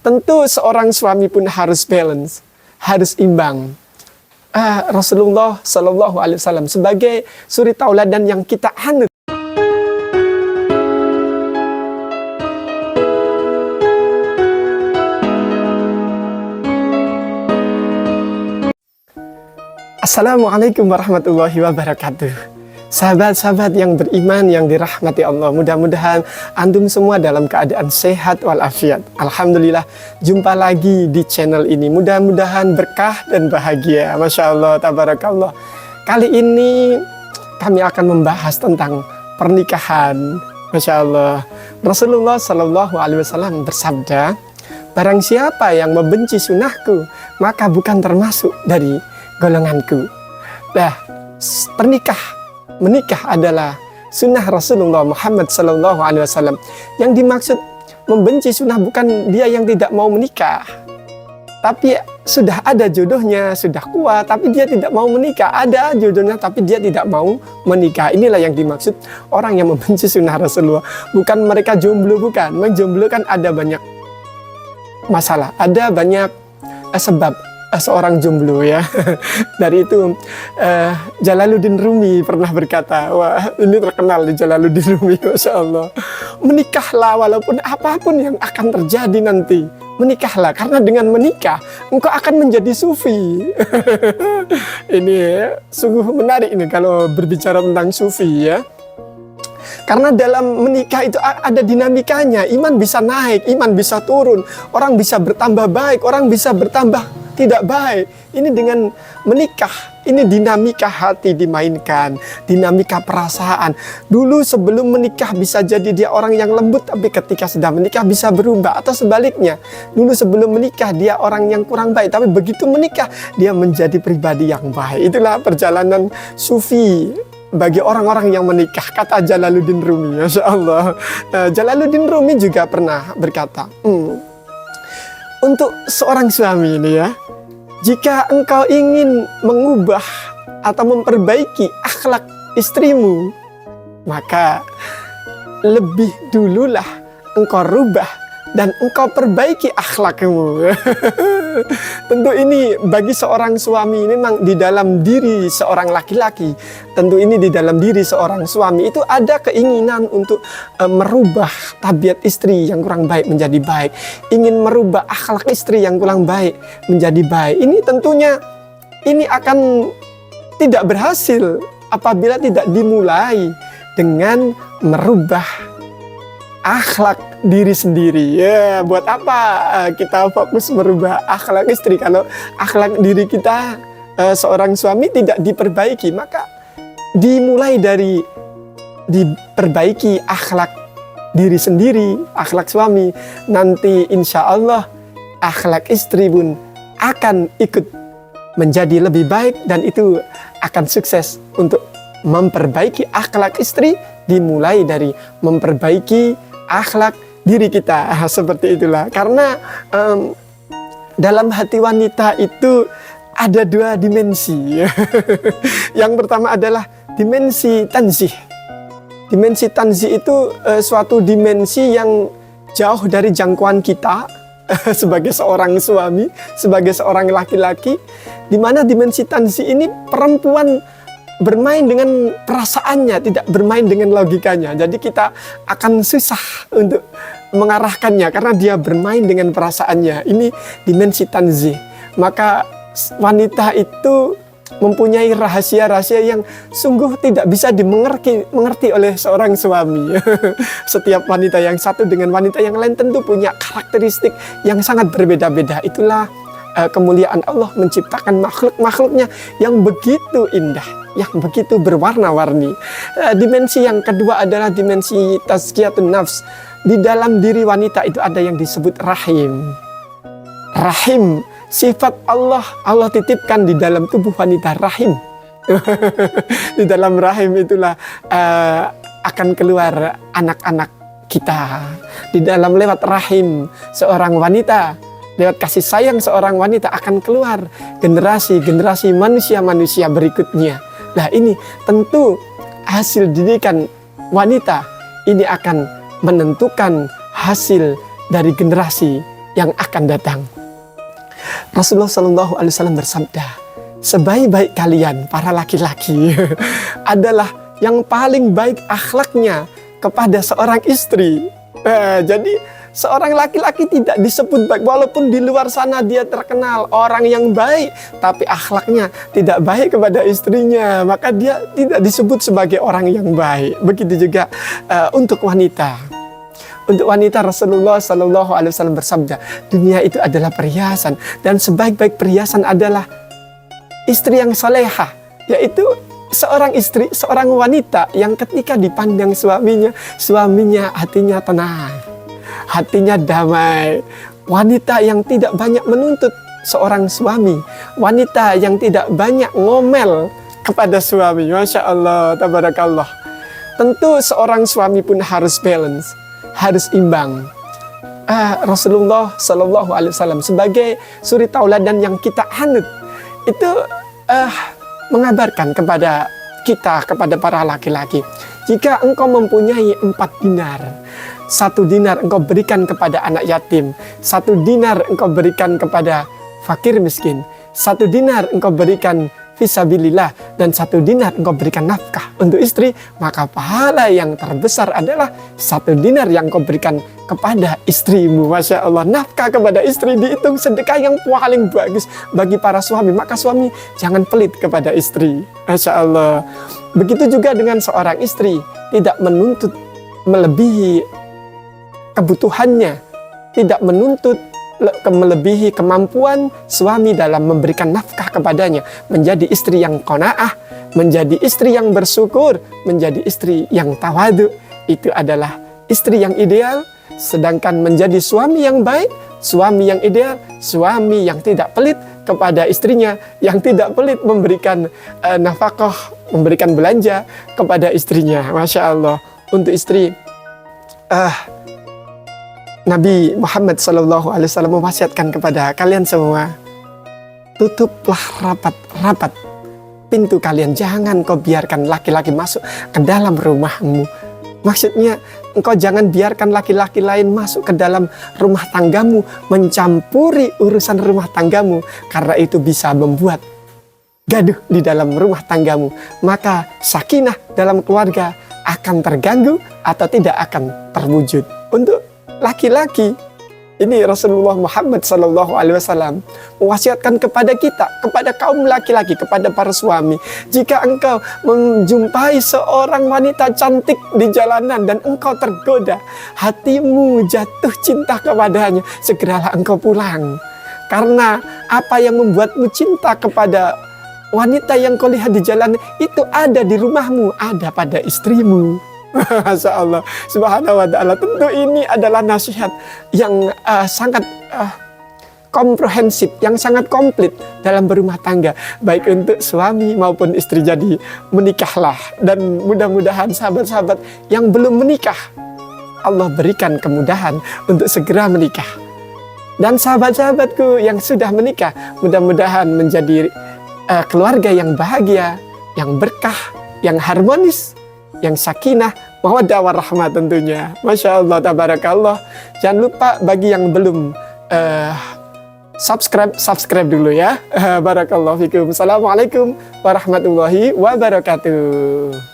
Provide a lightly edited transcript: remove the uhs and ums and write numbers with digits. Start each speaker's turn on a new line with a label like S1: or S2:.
S1: Tentu seorang suami pun harus balance, harus imbang. Rasulullah Shallallahu Alaihi Wasallam sebagai suri tauladan yang kita anut. Assalamualaikum warahmatullahi wabarakatuh. Sahabat-sahabat yang beriman, yang dirahmati Allah, mudah-mudahan antum semua dalam keadaan sehat walafiat. Alhamdulillah, jumpa lagi di channel ini. Mudah-mudahan berkah dan bahagia. Masya Allah, tabarakallah. Kali ini kami akan membahas tentang pernikahan. Masya Allah. Rasulullah Shallallahu Alaihi Wasallam bersabda, barang siapa yang membenci sunnahku, maka bukan termasuk dari golonganku. Nah, menikah adalah sunnah Rasulullah Muhammad Sallallahu Alaihi Wasallam. Yang dimaksud membenci sunnah bukan dia yang tidak mau menikah, tapi sudah ada jodohnya, sudah kuat, tapi dia tidak mau menikah. Ada jodohnya, tapi dia tidak mau menikah. Inilah yang dimaksud orang yang membenci sunnah Rasulullah. Bukan mereka jomblo, bukan. Menjomblo kan ada banyak masalah, ada banyak sebab seorang jomblo ya. Dari itu Jalaluddin Rumi pernah berkata, wah ini terkenal di Jalaluddin Rumi, Masya Allah, menikahlah walaupun apapun yang akan terjadi nanti, menikahlah, karena dengan menikah engkau akan menjadi sufi. Ini sungguh menarik ini kalau berbicara tentang sufi ya. Karena dalam menikah itu ada dinamikanya, iman bisa naik, iman bisa turun, orang bisa bertambah baik, orang bisa bertambah tidak baik. Ini dengan menikah, ini dinamika hati dimainkan, dinamika perasaan. Dulu sebelum menikah bisa jadi dia orang yang lembut, tapi ketika sudah menikah bisa berubah. Atau sebaliknya, dulu sebelum menikah dia orang yang kurang baik, tapi begitu menikah dia menjadi pribadi yang baik. Itulah perjalanan sufi bagi orang-orang yang menikah, kata Jalaluddin Rumi. Masya Allah. Jalaluddin Rumi juga pernah berkata, untuk seorang suami ini ya, jika engkau ingin mengubah atau memperbaiki akhlak istrimu, maka lebih dululah engkau rubah dan engkau perbaiki akhlakmu. Tentu ini bagi seorang suami, memang di dalam diri seorang laki-laki, tentu ini di dalam diri seorang suami itu ada keinginan untuk merubah tabiat istri yang kurang baik menjadi baik, ingin merubah akhlak istri yang kurang baik menjadi baik. Ini tentunya ini akan tidak berhasil apabila tidak dimulai dengan merubah akhlak diri sendiri. Ya, buat apa kita fokus merubah akhlak istri kalau akhlak diri kita seorang suami tidak diperbaiki? Maka dimulai dari diperbaiki akhlak diri sendiri, akhlak suami. Nanti insya Allah akhlak istri pun akan ikut menjadi lebih baik, dan itu akan sukses. Untuk memperbaiki akhlak istri dimulai dari memperbaiki akhlak diri kita. Seperti itulah. Karena dalam hati wanita itu ada dua dimensi. Yang pertama adalah dimensi tanzih. Dimensi tanzih itu suatu dimensi yang jauh dari jangkauan kita sebagai seorang suami, sebagai seorang laki-laki, di mana dimensi tanzih ini perempuan bermain dengan perasaannya, tidak bermain dengan logikanya. Jadi kita akan susah untuk mengarahkannya karena dia bermain dengan perasaannya. Ini dimensi tanzih. Maka wanita itu mempunyai rahasia-rahasia yang sungguh tidak bisa dimengerti oleh seorang suami. Setiap wanita yang satu dengan wanita yang lain tentu punya karakteristik yang sangat berbeda-beda. Itulah kemuliaan Allah menciptakan makhluk-makhluknya yang begitu indah, yang begitu berwarna-warni. Dimensi yang kedua adalah dimensi tazkiyatun nafs. Di dalam diri wanita itu ada yang disebut rahim. Rahim, sifat Allah titipkan di dalam tubuh wanita, rahim. Di dalam rahim itulah akan keluar anak-anak kita. Di dalam lewat rahim seorang wanita, lewat kasih sayang seorang wanita akan keluar generasi-generasi manusia-manusia berikutnya. Nah, ini tentu hasil didikan wanita ini akan menentukan hasil dari generasi yang akan datang. Rasulullah Shallallahu Alaihi Wasallam bersabda, sebaik-baik kalian para laki-laki adalah yang paling baik akhlaknya kepada seorang istri. Jadi seorang laki-laki tidak disebut baik, walaupun di luar sana dia terkenal orang yang baik, tapi akhlaknya tidak baik kepada istrinya, maka dia tidak disebut sebagai orang yang baik. Begitu juga untuk wanita. Untuk wanita, Rasulullah Shallallahu Alaihi Wasallam bersabda, dunia itu adalah perhiasan, dan sebaik-baik perhiasan adalah istri yang salehah, yaitu seorang istri, seorang wanita yang ketika dipandang suaminya hatinya tenang, hatinya damai. Wanita yang tidak banyak menuntut seorang suami, wanita yang tidak banyak ngomel kepada suami. Masya Allah, tabarakallah. Tentu seorang suami pun harus balance, harus imbang. Rasulullah Shallallahu Alaihi Wasallam sebagai suri tauladan yang kita anut itu mengabarkan kepada kita, kepada para laki-laki, jika engkau mempunyai 4 dinar, 1 dinar engkau berikan kepada anak yatim, 1 dinar engkau berikan kepada fakir miskin, 1 dinar engkau berikan fisabilillah, dan 1 dinar engkau berikan nafkah untuk istri, maka pahala yang terbesar adalah 1 dinar yang engkau berikan kepada istrimu. Masya Allah, nafkah kepada istri dihitung sedekah yang paling bagus bagi para suami. Maka suami jangan pelit kepada istri. Masya Allah. Begitu juga dengan seorang istri, tidak menuntut melebihi kebutuhannya, tidak menuntut melebihi kemampuan suami dalam memberikan nafkah kepadanya, menjadi istri yang qanaah, menjadi istri yang bersyukur, menjadi istri yang tawadu. Itu adalah istri yang ideal. Sedangkan menjadi suami yang baik, suami yang ideal, suami yang tidak pelit kepada istrinya, yang tidak pelit memberikan nafkah, memberikan belanja kepada istrinya. Masya Allah. Untuk istri, Nabi Muhammad SAW mewasiatkan kepada kalian semua, tutuplah rapat-rapat pintu kalian. Jangan kau biarkan laki-laki masuk ke dalam rumahmu. Maksudnya, engkau jangan biarkan laki-laki lain masuk ke dalam rumah tanggamu, mencampuri urusan rumah tanggamu, karena itu bisa membuat gaduh di dalam rumah tanggamu. Maka sakinah dalam keluarga akan terganggu atau tidak akan terwujud. Untuk laki-laki, ini Rasulullah Muhammad SAW mewasiatkan kepada kita, kepada kaum laki-laki, kepada para suami, jika engkau menjumpai seorang wanita cantik di jalanan dan engkau tergoda, hatimu jatuh cinta kepadanya, segeralah engkau pulang. Karena apa yang membuatmu cinta kepada wanita yang kau lihat di jalan itu ada di rumahmu, ada pada istrimu. Masya Allah, subhanahu wa ta'ala. Tentu ini adalah nasihat yang sangat komprehensif, yang sangat komplit dalam berumah tangga, baik untuk suami maupun istri. Jadi menikahlah, dan mudah-mudahan sahabat-sahabat yang belum menikah, Allah berikan kemudahan untuk segera menikah. Dan sahabat-sahabatku yang sudah menikah, mudah-mudahan menjadi keluarga yang bahagia, yang berkah, yang harmonis, yang sakinah, mawaddah warahmah tentunya. Masya Allah, tabarakallah. Jangan lupa bagi yang belum subscribe dulu ya. Barakallahu fikum. Assalamualaikum warahmatullahi wabarakatuh.